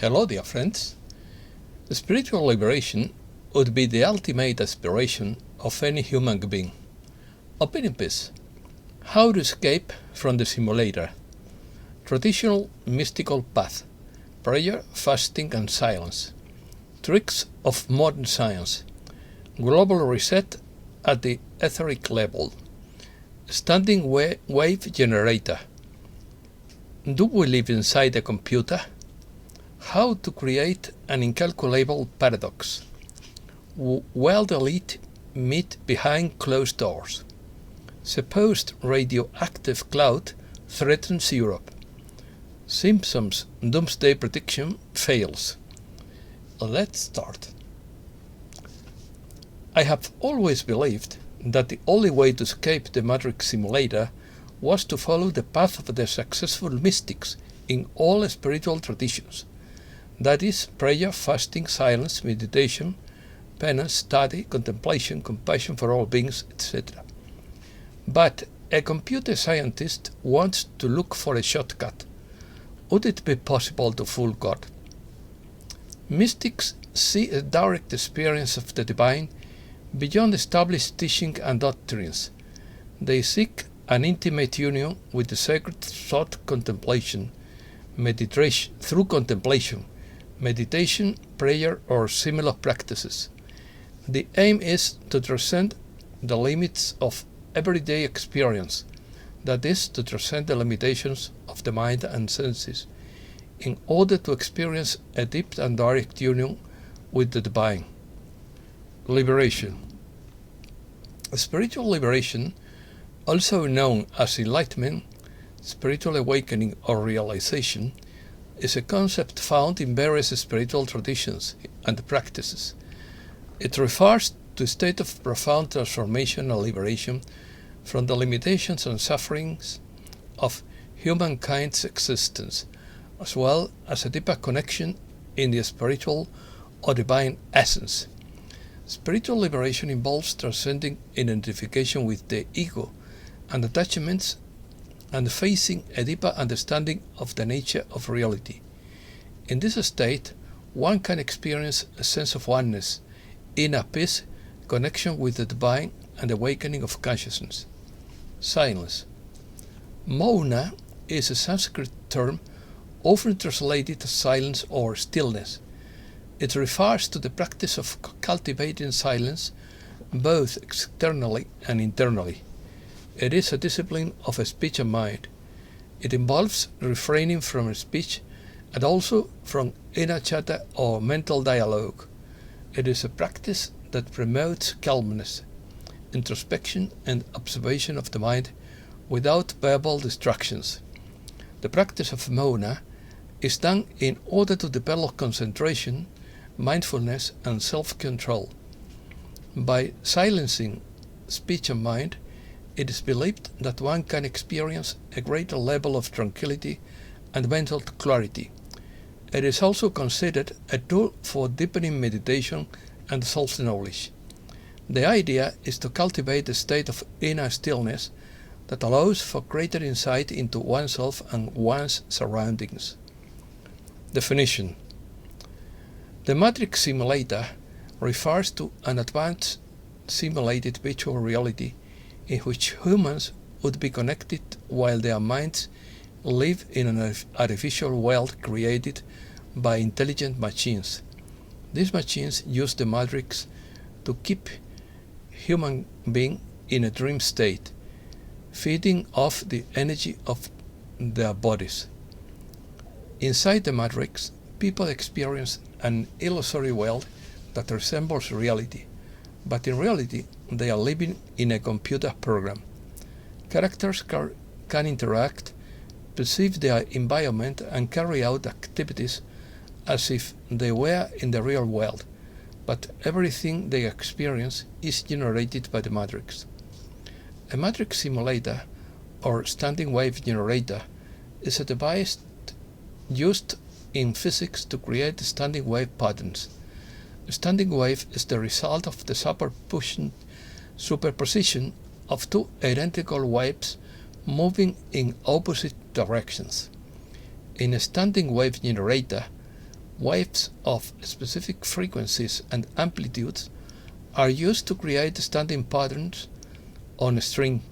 Hello, dear friends. Spiritual liberation would be the ultimate aspiration of any human being. Opening peace. How to escape from the simulator. Traditional mystical path. Prayer, fasting and silence. Tricks of modern science. Global reset at the etheric level. Standing wave generator. Do we live inside a computer? How to create an incalculable paradox. World elite meet behind closed doors. Supposed radioactive cloud threatens Europe. Simpsons' doomsday prediction fails. Let's start. I have always believed that the only way to escape the Matrix simulator was to follow the path of the successful mystics in all spiritual traditions. That is, prayer, fasting, silence, meditation, penance, study, contemplation, compassion for all beings, etc. But a computer scientist wants to look for a shortcut. Would it be possible to fool God? Mystics see a direct experience of the divine beyond established teaching and doctrines. They seek an intimate union with the sacred thought contemplation, meditation, prayer, or similar practices. The aim is to transcend the limits of everyday experience, that is, to transcend the limitations of the mind and senses, in order to experience a deep and direct union with the divine. Liberation. Spiritual liberation, also known as enlightenment, spiritual awakening or realization, is a concept found in various spiritual traditions and practices. It refers to a state of profound transformation and liberation from the limitations and sufferings of humankind's existence, as well as a deeper connection in the spiritual or divine essence. Spiritual liberation involves transcending identification with the ego and attachments and facing a deeper understanding of the nature of reality. In this state, one can experience a sense of oneness, inner peace, connection with the divine, and awakening of consciousness. Silence. Mauna is a Sanskrit term often translated as silence or stillness. It refers to the practice of cultivating silence both externally and internally. It is a discipline of speech and mind. It involves refraining from speech and also from inner chatter or mental dialogue. It is a practice that promotes calmness, introspection and observation of the mind without verbal distractions. The practice of Mauna is done in order to develop concentration, mindfulness and self-control. By silencing speech and mind, it is believed that one can experience a greater level of tranquility and mental clarity. It is also considered a tool for deepening meditation and self-knowledge. The idea is to cultivate a state of inner stillness that allows for greater insight into oneself and one's surroundings. Definition. The Matrix simulator refers to an advanced simulated virtual reality in which humans would be connected while their minds live in an artificial world created by intelligent machines. These machines use the Matrix to keep human beings in a dream state, feeding off the energy of their bodies. Inside the Matrix, people experience an illusory world that resembles reality, but in reality they are living in a computer program. Characters can interact, perceive their environment and carry out activities as if they were in the real world, but everything they experience is generated by the Matrix. A Matrix simulator or standing wave generator is a device used in physics to create standing wave patterns. A standing wave is the result of the superposition of two identical waves moving in opposite directions. In a standing wave generator, Waves of specific frequencies and amplitudes are used to create standing patterns on a string,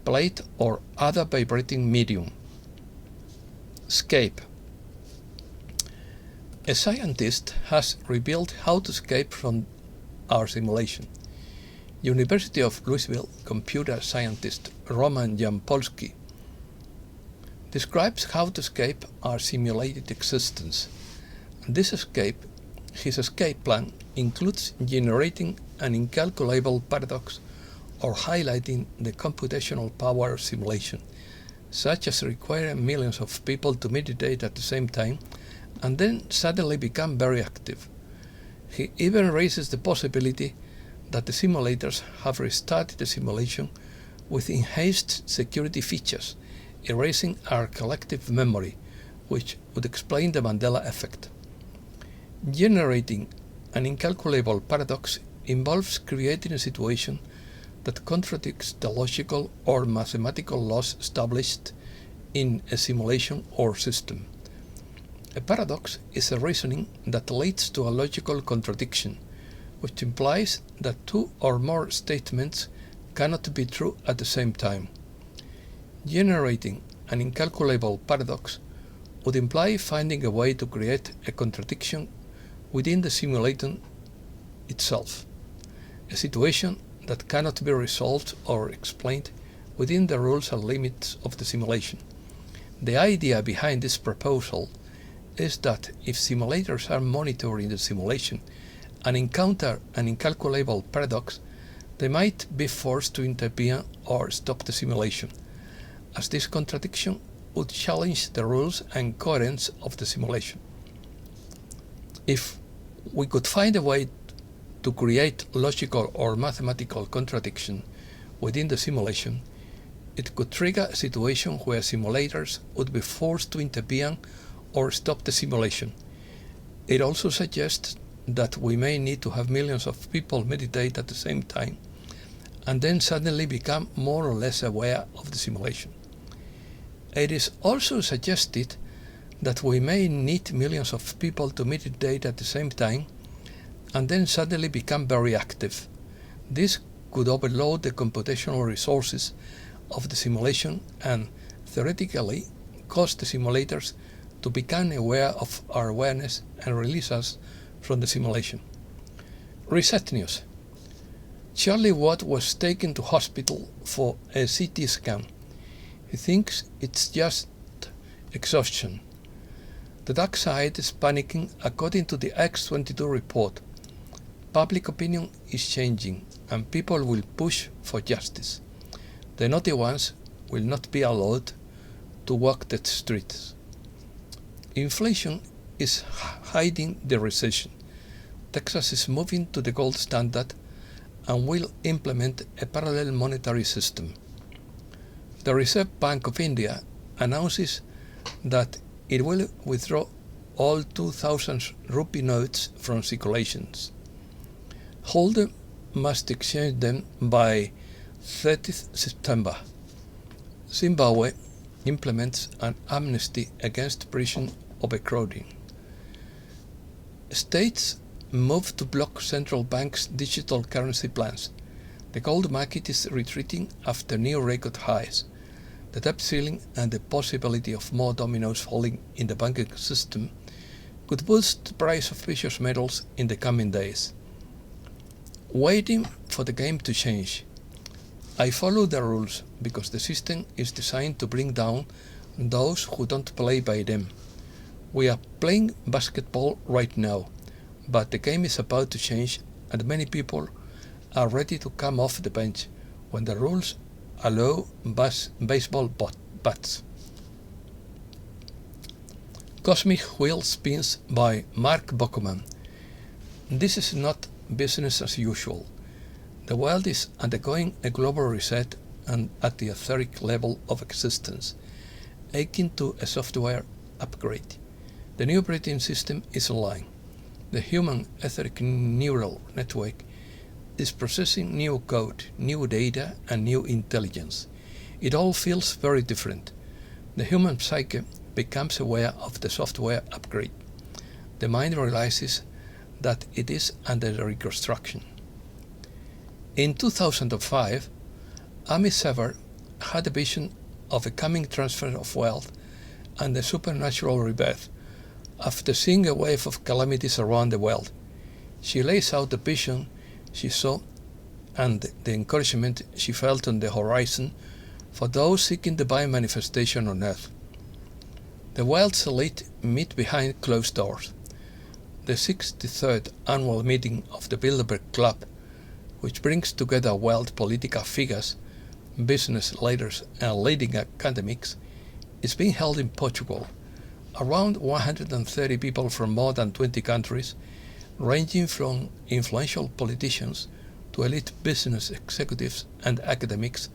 plate, or other vibrating medium. Escape. A scientist has revealed how to escape from our simulation. University of Louisville computer scientist Roman Jampolsky describes how to escape our simulated existence. His escape plan includes generating an incalculable paradox or highlighting the computational power of simulation, such as requiring millions of people to meditate at the same time and then suddenly become very active. He even raises the possibility that the simulators have restarted the simulation with enhanced security features, erasing our collective memory, which would explain the Mandela effect. Generating an incalculable paradox involves creating a situation that contradicts the logical or mathematical laws established in a simulation or system. A paradox is a reasoning that leads to a logical contradiction, which implies that two or more statements cannot be true at the same time. Generating an incalculable paradox would imply finding a way to create a contradiction within the simulation itself, a situation that cannot be resolved or explained within the rules and limits of the simulation. The idea behind this proposal is that if simulators are monitoring the simulation and encounter an incalculable paradox, they might be forced to intervene or stop the simulation, as this contradiction would challenge the rules and coherence of the simulation. If we could find a way to create logical or mathematical contradiction within the simulation, it could trigger a situation where simulators would be forced to intervene or stop the simulation. It also suggests that we may need to have millions of people meditate at the same time and then suddenly become more or less aware of the simulation. It is also suggested that we may need millions of people to meditate at the same time and then suddenly become very active. This could overload the computational resources of the simulation and theoretically cause the simulators to become aware of our awareness and release us from the simulation. Reset news. Charlie Watt was taken to hospital for a CT scan. He thinks it's just exhaustion. The dark side is panicking according to the X22 report. Public opinion is changing and people will push for justice. The naughty ones will not be allowed to walk the streets. Inflation is hiding the recession. Texas is moving to the gold standard and will implement a parallel monetary system. The Reserve Bank of India announces that it will withdraw all 2,000 rupee notes from circulations. Holders must exchange them by 30th September. Zimbabwe implements an amnesty against prison overcrowding. States move to block central banks' digital currency plans. The gold market is retreating after new record highs. The debt ceiling and the possibility of more dominoes falling in the banking system could boost the price of precious metals in the coming days. Waiting for the game to change. I follow the rules because the system is designed to bring down those who don't play by them. We are playing basketball right now, but the game is about to change and many people are ready to come off the bench when the rules allow baseball bats. Cosmic Wheel Spins by Mark Bachman. This is not business as usual. The world is undergoing a global reset and at the etheric level of existence, akin to a software upgrade. The new operating system is online. The human etheric neural network is processing new code, new data, and new intelligence. It all feels very different. The human psyche becomes aware of the software upgrade. the mind realizes that it is under reconstruction. In 2005, Amy Sever had a vision of a coming transfer of wealth and a supernatural rebirth. After seeing a wave of calamities around the world, she lays out the vision she saw and the encouragement she felt on the horizon for those seeking divine manifestation on earth. The world's elite meet behind closed doors. The 63rd annual meeting of the Bilderberg Club, which brings together world political figures, business leaders, and leading academics, is being held in Portugal. Around 130 people from more than 20 countries, ranging from influential politicians to elite business executives and academics,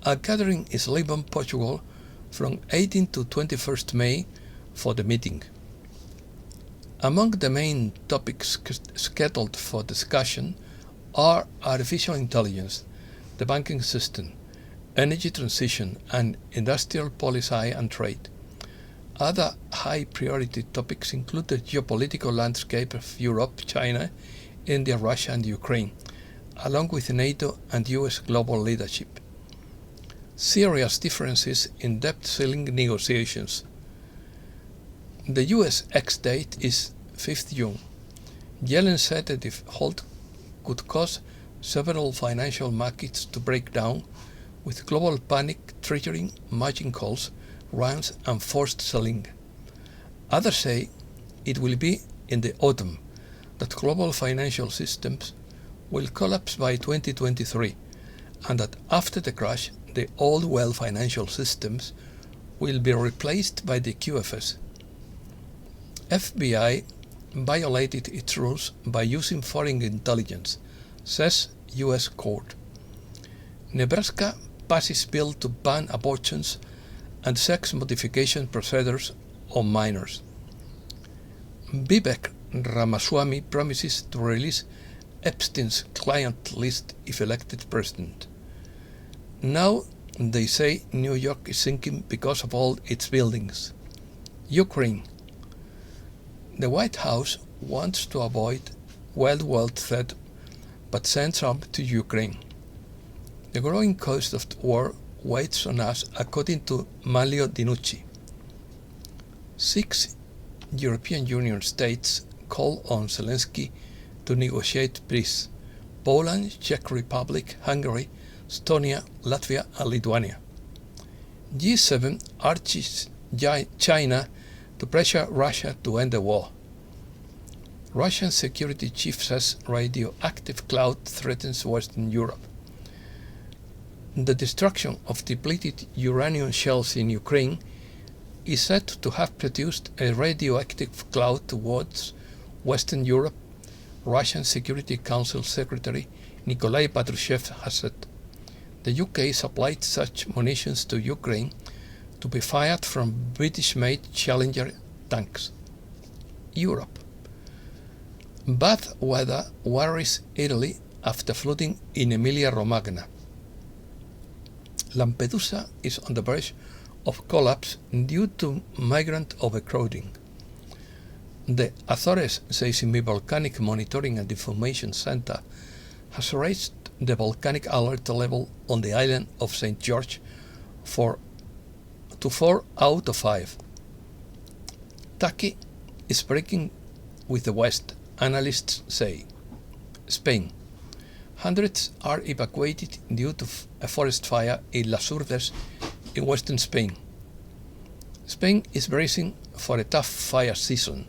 are gathering in Lisbon, Portugal, from 18 to 21st May for the meeting. Among the main topics scheduled for discussion are artificial intelligence, the banking system, energy transition, and industrial policy and trade. Other high-priority topics include the geopolitical landscape of Europe, China, India, Russia, and Ukraine, along with NATO and US global leadership. Serious differences in debt ceiling negotiations. The US ex-date is 5th June. Yellen said that if halt could cause several financial markets to break down, with global panic triggering margin calls, runs, and forced selling. Others say it will be in the autumn that global financial systems will collapse by 2023, and that after the crash, the old world financial systems will be replaced by the QFS. FBI violated its rules by using foreign intelligence, says US court. Nebraska passes bill to ban abortions and sex modification procedures on minors. Vivek Ramaswamy promises to release Epstein's client list if elected president. Now they say New York is sinking because of all its buildings. Ukraine. The White House wants to avoid World War threat but sends arms to Ukraine. The growing cost of war weighs on us, according to Mario Dinucci. 6 European Union states call on Zelensky to negotiate peace: Poland, Czech Republic, Hungary, Estonia, Latvia, and Lithuania. G7 urges China to pressure Russia to end the war. Russian security chief says radioactive cloud threatens Western Europe. The destruction of depleted uranium shells in Ukraine is said to have produced a radioactive cloud towards Western Europe, Russian Security Council Secretary Nikolai Patrushev has said. The UK supplied such munitions to Ukraine to be fired from British-made Challenger tanks. Europe. Bad weather worries Italy after flooding in Emilia-Romagna. Lampedusa is on the verge of collapse due to migrant overcrowding. The Azores Seismic Volcanic Monitoring and Information Center has raised the volcanic alert level on the island of St. George to 4 out of 5. Turkey is breaking with the West, analysts say. Spain. Hundreds are evacuated due to a forest fire in Las Urdes in western Spain. Spain is bracing for a tough fire season.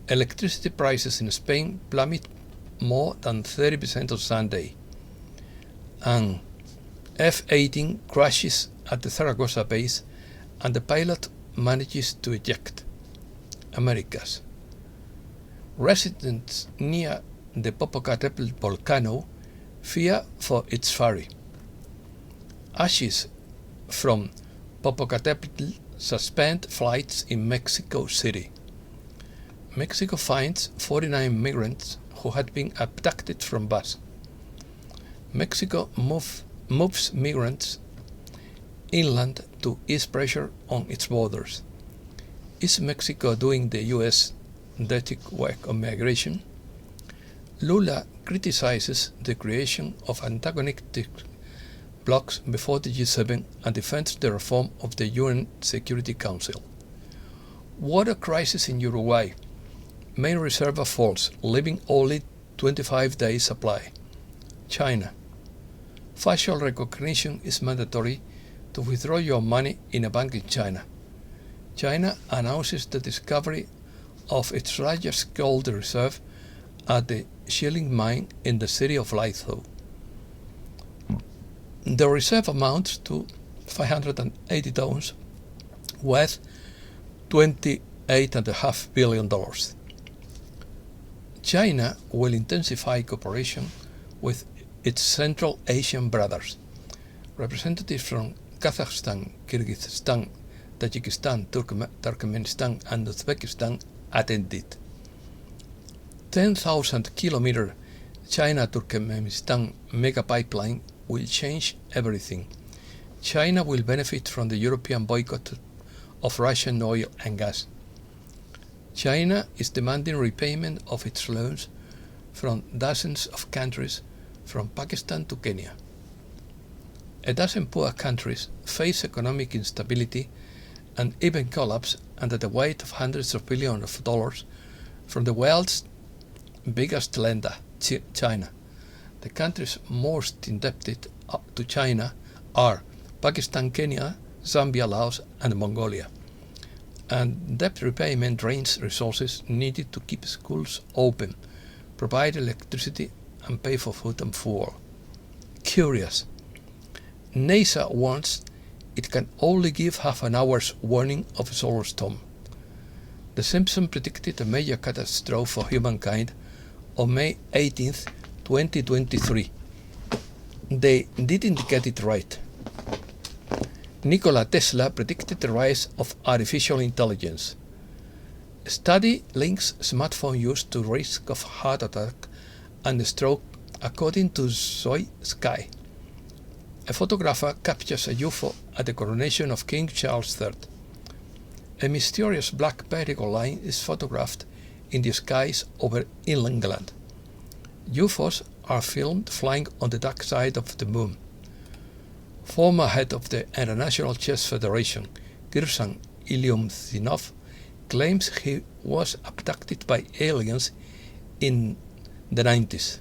Electricity prices in Spain plummet more than 30% on Sunday. And F-18 crashes at the Zaragoza base and the pilot manages to eject. Americas. Residents near the Popocatépetl volcano fear for its fury. Ashes from Popocatépetl suspend flights in Mexico City. Mexico finds 49 migrants who had been abducted from bus. Mexico moves migrants inland to ease pressure on its borders. Is Mexico doing the US etheric web of migration, Lula criticizes the creation of antagonistic blocs before the G7 and defends the reform of the UN Security Council. Water crisis in Uruguay. Main reserve falls, leaving only 25 days supply. China. Facial recognition is mandatory to withdraw your money in a bank in China. China announces the discovery of its largest gold reserve at the Shilling mine in the city of Lithow. The reserve amounts to 580 tons, worth $28.5 billion. China will intensify cooperation with its Central Asian brothers. Representatives from Kazakhstan, Kyrgyzstan, Tajikistan, Turkmenistan, and Uzbekistan attended. 10,000-kilometer China-Turkmenistan mega pipeline will change everything. China will benefit from the European boycott of Russian oil and gas. China is demanding repayment of its loans from dozens of countries, from Pakistan to Kenya. A dozen poor countries face economic instability and even collapse under the weight of hundreds of billions of dollars from the world's biggest lender, China. The countries most indebted to China are Pakistan, Kenya, Zambia, Laos, and Mongolia. And debt repayment drains resources needed to keep schools open, provide electricity, and pay for food and fuel. Curious. NASA warns it can only give half an hour's warning of a solar storm. The Simpsons predicted a major catastrophe for humankind on May 18, 2023. They didn't get it right. Nikola Tesla predicted the rise of artificial intelligence. A study links smartphone use to risk of heart attack and stroke, according to Zoe Sky. A photographer captures a UFO at the coronation of King Charles III. A mysterious black vertical line is photographed in the skies over England. UFOs are filmed flying on the dark side of the moon. Former head of the International Chess Federation, Kirsan Ilyumzinov, claims he was abducted by aliens in the 90s.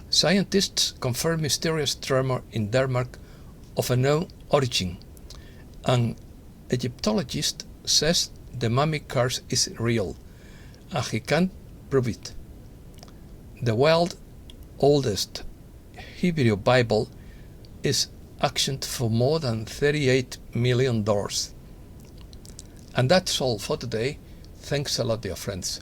Scientists confirm mysterious tremor in Denmark of unknown origin. An Egyptologist says the mummy curse is real, and he can't prove it. The world's oldest Hebrew Bible is auctioned for more than $38 million. And that's all for today. Thanks a lot, dear friends.